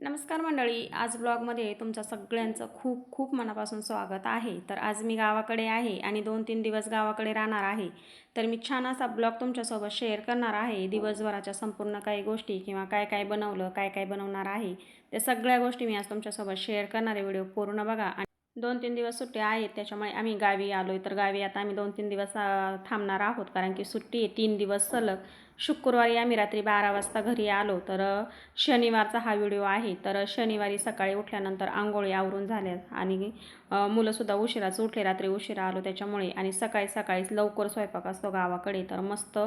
नमस्कार मंडळी, आज ब्लॉगमध्ये तुमचं सगळ्यांचं खूप खूप मनापासून स्वागत आहे. तर आज मी गावाकडे आहे आणि 2-3 दिवस गावाकडे राहणार आहे. तर मी छान असा ब्लॉग तुमच्यासोबत शेअर करणार आहे. दिवसभराच्या संपूर्ण काही गोष्टी किंवा काय काय बनवलं, काय काय बनवणार आहे, त्या सगळ्या गोष्टी मी आज तुमच्यासोबत शेअर करणार आहे. व्हिडिओ पूर्ण बघा. आणि 2-3 दिवस सुट्टी आहेत, त्याच्यामुळे आम्ही गावी आलो आहे. तर गावी आता आम्ही 2-3 दिवस थांबणार आहोत, कारण की सुट्टी आहे 3 दिवस सलग. शुक्रवारी आम्ही रात्री 12 वाजता घरी आलो. तर शनिवारचा हा व्हिडिओ आहे. तर शनिवारी सकाळी उठल्यानंतर आंघोळी आवरून झाल्या आणि मुलंसुद्धा उशिराच उठले, रात्री उशिरा आलो त्याच्यामुळे. आणि सकाळी सकाळीच लवकर स्वयंपाक असतो गावाकडे. तर मस्त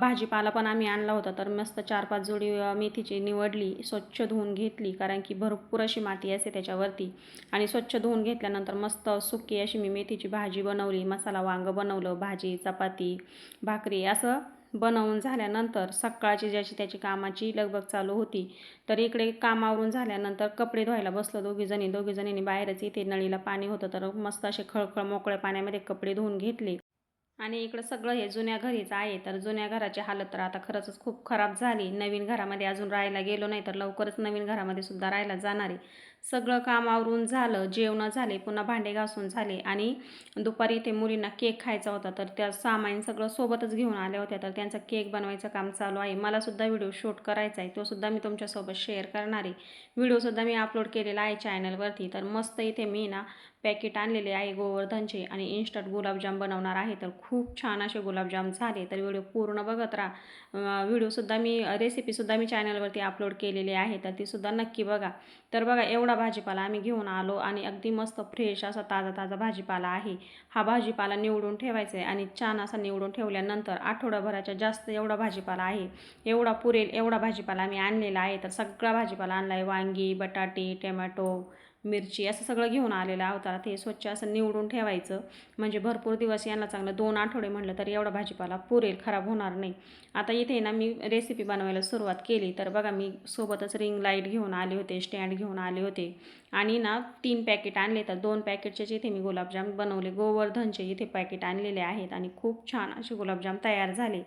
भाजीपाला पण आम्ही आणला होता. तर मस्त 4-5 जोडी मेथीची निवडली, स्वच्छ धुवून घेतली, कारण की भरपूर अशी माती असते त्याच्यावरती. आणि स्वच्छ धुवून घेतल्यानंतर मस्त सुकी अशी मी मेथीची भाजी बनवली, मसाला वांगं बनवलं, भाजी चपाती भाकरी असं बनवून झाल्यानंतर सकाळची ज्याची त्याची कामाची लगबग चालू होती. तर इकडे कामावरून झाल्यानंतर कपडे धुवायला बसलो दोघीजणींनी बाहेरच इथे नळीला पाणी होतं. तर मस्त असे खळखळ मोकळ्या पाण्यामध्ये कपडे धुवून घेतले. आणि इकडं सगळं हे जुन्या घरीच आहे. तर जुन्या घराची हालत तर आता खरंच खूप खराब झाली. नवीन घरामध्ये अजून राहायला गेलो नाही, तर लवकरच नवीन घरामध्ये सुद्धा राहायला जाणार आहे. सगळं काम आवरून झालं, जेवणं झाले, पुन्हा भांडे घासून झाले. आणि दुपारी इथे मुलींना केक खायचा होता, तर त्या सामान सगळं सोबतच घेऊन आल्या होत्या. तर त्यांचा केक बनवायचं काम चालू आहे. मलासुद्धा व्हिडिओ शूट करायचा आहे, तोसुद्धा मी तुमच्यासोबत शेअर करणार आहे. व्हिडिओसुद्धा मी अपलोड केलेला आहे चॅनलवरती. तर मस्त इथे मी ना पॅकेट आणलेले आहे गोवर्धनचे आणि इन्स्टंट गुलाबजाम बनवणार आहे. तर खूप छान असे गुलाबजाम झाले. तर व्हिडिओ पूर्ण बघत राहा. व्हिडिओसुद्धा मी रेसिपीसुद्धा मी चॅनलवरती अपलोड केलेली आहे, तर तीसुद्धा नक्की बघा. तर बघा, एवढा भाजीपाला आम्ही घेऊन आलो आणि अगदी मस्त फ्रेश असा ताजा ताजा भाजीपाला आहे. हा भाजीपाला निवडून ठेवायचा आहे आणि छान असा निवडून ठेवल्यानंतर आठवडाभराच्या जास्त एवढा भाजीपाला आहे, एवढा पुरेल एवढा भाजीपाला आम्ही आणलेला आहे. तर सगळा भाजीपाला आणला आहे. वांगी, बटाटे, टोमॅटो, मिरची असं सगळं घेऊन आलेलं आहोत. आता ते स्वच्छ असं निवडून ठेवायचं, म्हणजे भरपूर दिवस यांना चांगलं 2 आठवडे म्हटलं तरी एवढा भाजीपाला पुरेल, खराब होणार नाही. आता इथे ना मी रेसिपी बनवायला सुरुवात केली. तर बघा, मी सोबतच रिंग लाईट घेऊन आले होते, स्टँड घेऊन आले होते आणि ना 3 पॅकेट आणले. तर 2 पॅकेटचेच इथे मी गुलाबजाम बनवले. गोवर्धनचे इथे पॅकेट आणलेले आहेत आणि खूप छान असे गुलाबजाम तयार झाले.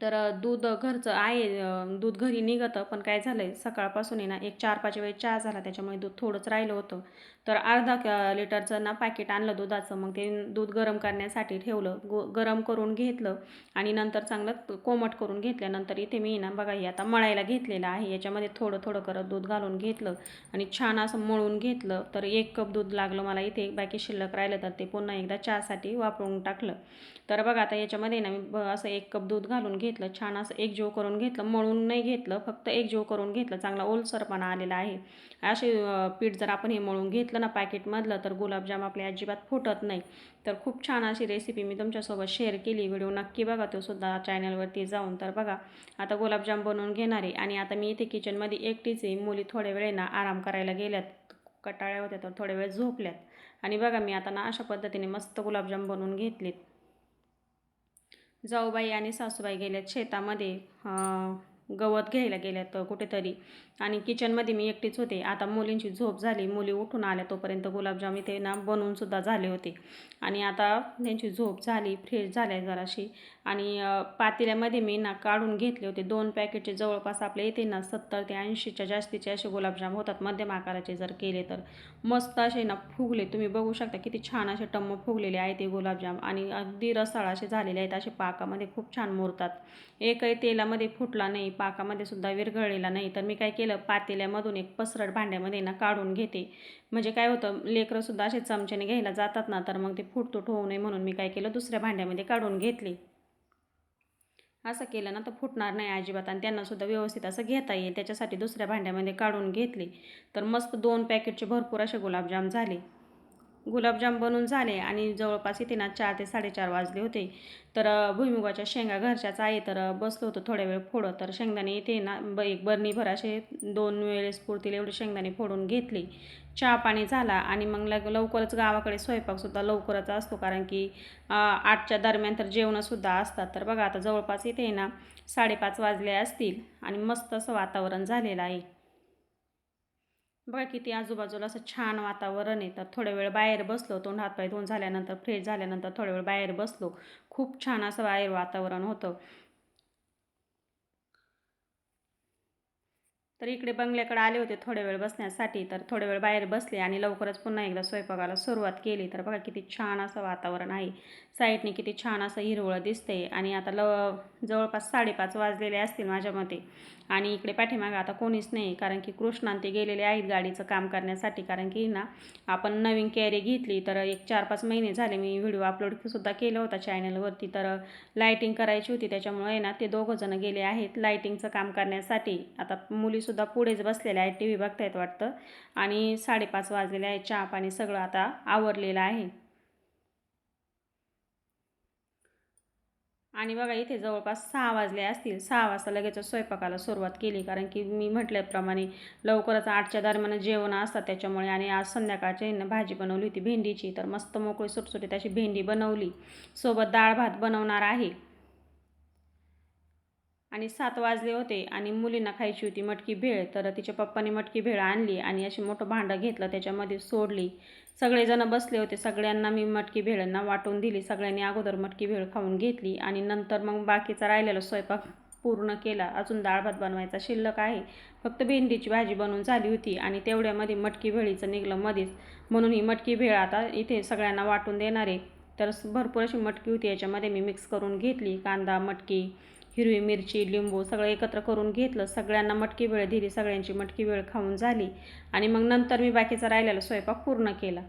तर दूध घरचं आहे. दूध घरी निघतं, पण काय झालं आहे सकाळपासून आहे ना, एक 4-5 वेळेस चहा झाला, त्याच्यामुळे दूध थोडंच राहिलं होतं. तर अर्धा लिटरचं ना पॅकेट आणलं दुधाचं. मग ते दूध गरम करण्यासाठी ठेवलं, गरम करून घेतलं आणि नंतर चांगलं कोमट करून घेतल्यानंतर इथे मी ना बघा, हे आता मळायला घेतलेलं आहे. याच्यामध्ये थोडं थोडं करत दूध घालून घेतलं आणि छान असं मळून घेतलं. तर 1 कप दूध लागलं मला इथे. बाकी शिल्लक राहिलं तर ते पुन्हा एकदा चहासाठी वापरून टाकलं. तर बघा, आता याच्यामध्ये ना मी असं 1 कप दूध घालून घेतलं, छान असं एकजीव करून घेतलं. मळून नाही घेतलं, फक्त एकजीव करून घेतलं. चांगला ओलसरपणा आलेला आहे. असे पीठ जर आपण हे मळून घेतलं ना पॅकेटमधलं, तर गुलाबजाम आपले अजिबात फुटत नाही. तर खूप छान अशी रेसिपी मी तुमच्यासोबत शेअर केली. व्हिडिओ नक्की बघा तो सुद्धा चॅनलवरती जाऊन. तर बघा, आता गुलाबजाम बनवून घेणार आहे आणि आता मी इथे किचनमध्ये एकटीच आहे. मुली थोड्या वेळेला आराम करायला गेल्यात, कटाळ्या होत्या, तर थोड्या वेळ झोपल्यात. आणि बघा, मी आता ना अशा पद्धतीने मस्त गुलाबजाम बनवून घेतलेत. जाऊबाई आणि सासूबाई गेल्यात शेतामध्ये, गवत घ्यायला गेल्यात कुठेतरी. आणि किचनमध्ये मी एकटीच होते. आता मुलींची झोप झाली, मुली उठून आल्या, तोपर्यंत गुलाबजाम इथे ना बनवूनसुद्धा झाले होते. आणि आता त्यांची झोप झाली, फ्रेश झाल्या जराशी. आणि पातेल्यामध्ये मी ना काढून घेतले होते 2 पॅकेटचे. जवळपास आपल्या इथे ना 70 ते 80च्या जास्तीचे असे गुलाबजाम होतात, मध्यम आकाराचे जर केले तर. मस्त असे ना फुगले, तुम्ही बघू शकता किती छान असे टम्म फुगलेले आहेत ते गुलाबजाम. आणि अगदी रसाळ असे झालेले आहेत, असे पाकामध्ये खूप छान मुरतात. एकही तेलामध्ये फुटला नाही, पाकामध्ये सुद्धा विरघळलेला नाही. तर मी काय केलं, पातेल्यामधून एक पसरट भांड्यामध्ये ना काढून घेते. म्हणजे काय होतं, लेकरंसुद्धा असे चमच्याने घ्यायला जातात ना, तर मग ते फुटतूट होऊ नये म्हणून मी काय केलं, दुसऱ्या भांड्यामध्ये काढून घेतले. असं केलं ना तर फुटणार नाही अजिबात आणि त्यांनासुद्धा व्यवस्थित असं घेता येईल, त्याच्यासाठी दुसऱ्या भांड्यामध्ये काढून घेतले. तर मस्त 2 पॅकेटचे भरपूर असे गुलाबजाम झाले. गुलाबजाम बनून झाले आणि जवळपास इथे ना 4 ते 4:30 वाजले होते. तर भुईमुगाच्या शेंगा घरच्याच आहे. तर बसलो होतो थोड्या वेळ फोडत. तर शेंगदाणे इथे ना एक बरणीभर असे 2 वेळेस पुरतील एवढे शेंगदाणे फोडून घेतले. चहा पाणी झाला आणि मग लवकरच गावाकडे स्वयंपाकसुद्धा लवकरच असतो, कारण की 8च्या दरम्यान तर जेवणंसुद्धा असतात. तर बघा, आता जवळपास इथे ना 5:30 वाजले असतील आणि मस्त असं वातावरण झालेलं आहे. बघा किती आजूबाजूला असं छान वातावरण आहे. तर थोड्या वेळ बाहेर बसलो, तोंड हातपाय धुवून झाल्यानंतर, फ्रेश झाल्यानंतर थोड्या वेळ बाहेर बसलो. खूप छान असं बाहेर वातावरण होतं. तर इकडे बंगल्याकडे आले होते थोड्या वेळ बसण्यासाठी, तर थोड्या वेळ बाहेर बसले आणि लवकरच पुन्हा एकदा स्वयंपाकाला सुरुवात केली. तर बघा किती छान असं वातावरण आहे, साईडने किती छान असं हिरवळ दिसते. आणि आता जवळपास 5:30 वाजलेले असतील माझ्या मते. आणि इकडे पाठीमागं आता कोणीच नाही, कारण की कृष्णा ते गेलेले आहेत गाडीचं काम करण्यासाठी. कारण की ना आपण नवीन कॅरी घेतली, तर एक 4-5 महिने झाले मी व्हिडिओ अपलोडसुद्धा केला होता चॅनलवरती. तर लाईटिंग करायची होती, त्याच्यामुळे ना ते दोघंजणं गेले आहेत लाईटिंगचं काम करण्यासाठी. आता मुलीसुद्धा पुढेच बसलेल्या आहेत, टी व्ही बघतायत वाटतं. आणि 5:30 वाजलेले आहेत, चहा पाणी सगळं आता आवरलेलं आहे. आणि बघा इथे जवळपास 6 वाजले असतील. 6 वाजता लगेच स्वयंपाकाला सुरुवात केली, कारण की मी म्हटल्याप्रमाणे लवकरच 8च्या दरम्यान जेवण असतात त्याच्यामुळे. आणि आज संध्याकाळच्या ह्यांना भाजी बनवली होती भेंडीची, तर मस्त मोकळी सुटसुटीत अशी भेंडी बनवली. सोबत डाळ भात बनवणार आहे. आणि 7 वाजले होते आणि मुलींना खायची होती मटकी भेळ. तर तिच्या पप्पांनी मटकी भेळ आणली आणि अशी मोठं भांडं घेतलं, त्याच्यामध्ये सोडली. सगळेजण बसले होते, सगळ्यांना मी मटकी भेळांना वाटून दिली. सगळ्यांनी अगोदर मटकी भेळ खाऊन घेतली आणि नंतर मग बाकीचा राहिलेला स्वयंपाक पूर्ण केला. अजून डाळ भात बनवायचा शिल्लक आहे. फक्त भेंडीची भाजी बनवून झाली होती आणि तेवढ्यामध्ये मटकी भेळीचं निघलं मध्येच, म्हणून ही मटकी भेळ आता इथे सगळ्यांना वाटून देणार आहे. तर भरपूर अशी मटकी होती, याच्यामध्ये मी मिक्स करून घेतली. कांदा, मटकी, हिरवी मिरची, लिंबू सगळं एकत्र करून घेतलं. सगळ्यांना मटकी भेळ दिली. सगळ्यांची मटकी भेळ खाऊन झाली आणि मग नंतर मी बाकीचा राहिलेला स्वयंपाक पूर्ण केला.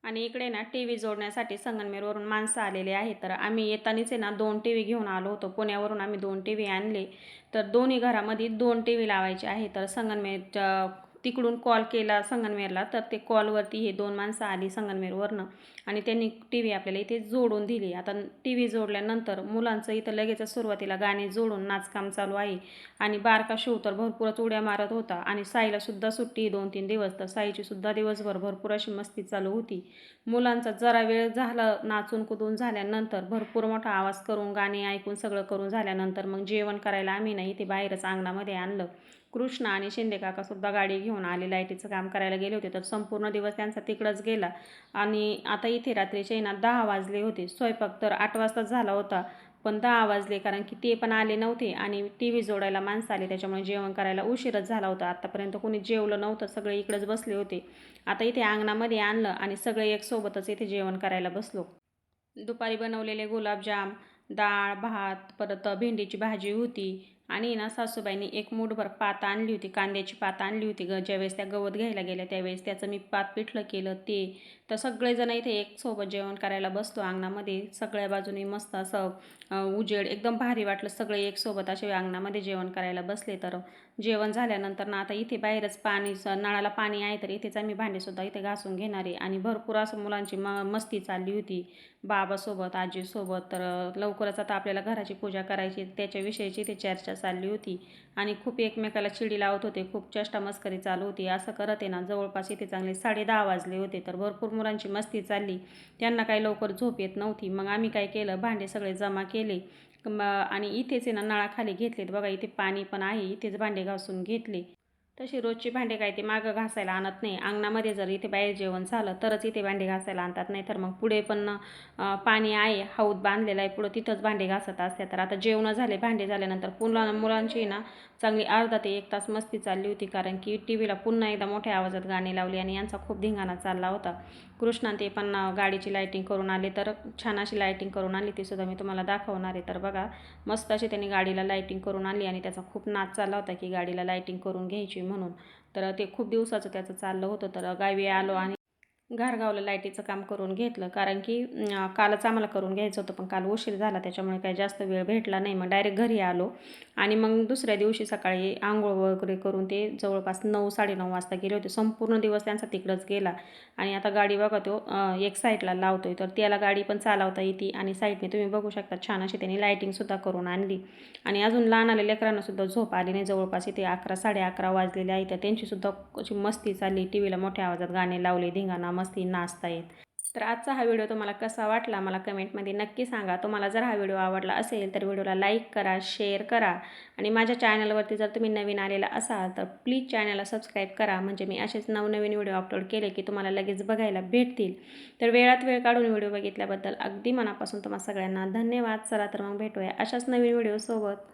आणि इकडे ना टी व्ही जोडण्यासाठी संगमनेरवरून माणसं आलेले आहेत. तर आम्ही येतानीच आहे ना 2 टी व्ही घेऊन आलो होतो. पुण्यावरून आम्ही 2 टी व्ही आणले. तर दोन्ही घरामध्ये 2 टी व्ही लावायचे आहे. तर संगमनेरच्या तिकडून कॉल केला संगमनेरला, तर ते कॉलवरती हे 2 माणसं आली संगमनेरवरनं आणि त्यांनी टी व्ही आपल्याला इथे जोडून दिली. आता टी व्ही जोडल्यानंतर मुलांचं इथं लगेचच सुरुवातीला गाणे जोडून नाचकाम चालू आहे. आणि बारका शिव तर भरपूरच उड्या मारत होता. आणि साईलासुद्धा सुट्टी 2-3 दिवस, तर साईचीसुद्धा दिवसभर भरपूर अशी मस्ती चालू होती. मुलांचा जरा वेळ झाला नाचून कुदून झाल्यानंतर, भरपूर मोठा आवाज करून गाणी ऐकून सगळं करून झाल्यानंतर मग जेवण करायला आम्ही ना इथे बाहेरच अंगणामध्ये आणलं. कृष्णा आणि शिंदे काकासुद्धा गाडी घेऊन आले, लाईटीचं काम करायला गेले होते. तर संपूर्ण दिवस त्यांचा तिकडंच गेला. आणि आता इथे रात्रीचे ना 10 वाजले होते. स्वयंपाक तर 8 वाजताच झाला होता, पण 10 वाजले, कारण की ते पण आले नव्हते आणि टी व्ही जोडायला माणसं आले, त्याच्यामुळे जेवण करायला उशीरच झाला होता. आत्तापर्यंत कोणी जेवलं नव्हतं, सगळे इकडेच बसले होते. आता इथे अंगणामध्ये आणलं आणि सगळे एकसोबतच इथे जेवण करायला बसलो. दुपारी बनवलेले गुलाबजाम, डाळ भात, परत भेंडीची भाजी होती. आणि ना सासूबाईंनी एक मूठभर पात आणली होती, कांद्याची पात आणली होती. ज्यावेळेस त्या गवत घ्यायला गेल्या त्यावेळेस त्याचं मी पात पिठलं केलं ते. तर सगळेजण इथे एक सोबत जेवण करायला बसलो अंगणामध्ये. सगळ्या बाजूनी मस्त असं उजेड, एकदम भारी वाटलं. सगळे एक सोबत असे अंगणामध्ये जेवण करायला बसले. तर जेवण झाल्यानंतर ना आता इथे बाहेरच पाणी, नळाला पाणी आहे, तर इथेच आम्ही भांडेसुद्धा इथे घासून घेणार आहे. आणि भरपूर असं मुलांची मस्ती चालली होती बाबासोबत, आजीसोबत. तर लवकरच आता आपल्याला घराची पूजा करायची, त्याच्याविषयीची ते चर्चा चालली होती. आणि खूप एकमेकाला चिडी लावत होते, खूप चेष्टा मस्करी चालू होती. असं करत आहे ना जवळपास इथे चांगले 10:30 वाजले होते. तर भरपूर मुलांची मस्ती चालली, त्यांना काही लवकर झोप येत नव्हती. मग आम्ही काय केलं, भांडे सगळे जमा केले आणि इथेच आहे ना नळाखाली घेतलेत. बघा इथे पाणी पण आहे, इथेच भांडे घासून घेतले. तशी रोजची भांडे काय ते मागं घासायला आणत नाही. अंगणामध्ये जर इथे बाहेर जेवण झालं तरच इथे भांडे घासायला आणतात, नाही तर मग पुढे पण पाणी आहे, हौद बांधलेला आहे, पुढं तिथंच भांडे घासत असतात. तर आता जेवण झाले, भांडे झाल्यानंतर पुन्हा मुलांची ना चांगली अर्धा ते 1 तास मस्ती चालली होती, कारण की टी व्हीला पुन्हा एकदा मोठ्या आवाजात गाणी लावली आणि यांचा खूप धिंगाणा चालला होता. कृष्णा ते पण गाडीची लाईटिंग करून आले, तर छान अशी लाईटिंग करून आणली, तीसुद्धा मी तुम्हाला दाखवणार आहे. तर बघा मस्त अशी त्यांनी गाडीला लाईटिंग करून आणली आणि त्याचा खूप नाच चालला होता की गाडीला लाईटिंग करून घ्यायची म्हणून. तर ते खूप दिवसाचं त्याचं चाललं होतं. तर गावी आलो आणि घारगावला लाईटीचं काम करून घेतलं, कारण की कालच आम्हाला करून घ्यायचं होतं, पण काल उशीर झाला, त्याच्यामुळे काही जास्त वेळ भेटला नाही. मग डायरेक्ट घरी आलो आणि मग दुसऱ्या दिवशी सकाळी आंघोळ वगैरे करून ते जवळपास 9-9:30 वाजता गेले होते. संपूर्ण दिवस त्यांचा तिकडंच गेला. आणि आता गाडी बघा तो एक साईडला लावतोय, तर त्याला गाडी पण चालवता येते. आणि साईडने तुम्ही बघू शकता छान अशी त्यांनी लाईटिंगसुद्धा करून आणली. आणि अजून लहान आलेल्या लेकरांनासुद्धा झोप आली नाही. जवळपास इथे 11-11:30 वाजलेले आहे, तर त्यांचीसुद्धा अशी मस्ती चालली. टी व्हीला मोठ्या आवाजात गाणे लावले, धिंगाणा मस्ती नाचता येत. तर आजचा हा व्हिडिओ तुम्हाला कसा वाटला मला कमेंटमध्ये नक्की सांगा. तुम्हाला जर हा व्हिडिओ आवडला असेल तर व्हिडिओला लाईक करा, शेअर करा. आणि माझ्या चॅनलवरती जर तुम्ही नवीन आलेला असाल तर प्लीज चॅनलला सबस्क्राईब करा, म्हणजे मी असेच नवनवीन व्हिडिओ अपलोड केले की तुम्हाला लगेच बघायला भेटतील. तर वेळात वेळ काढून व्हिडिओ बघितल्याबद्दल अगदी मनापासून तुम्हाला सगळ्यांना धन्यवाद. चला तर मग भेटूया अशाच नवीन व्हिडिओसोबत.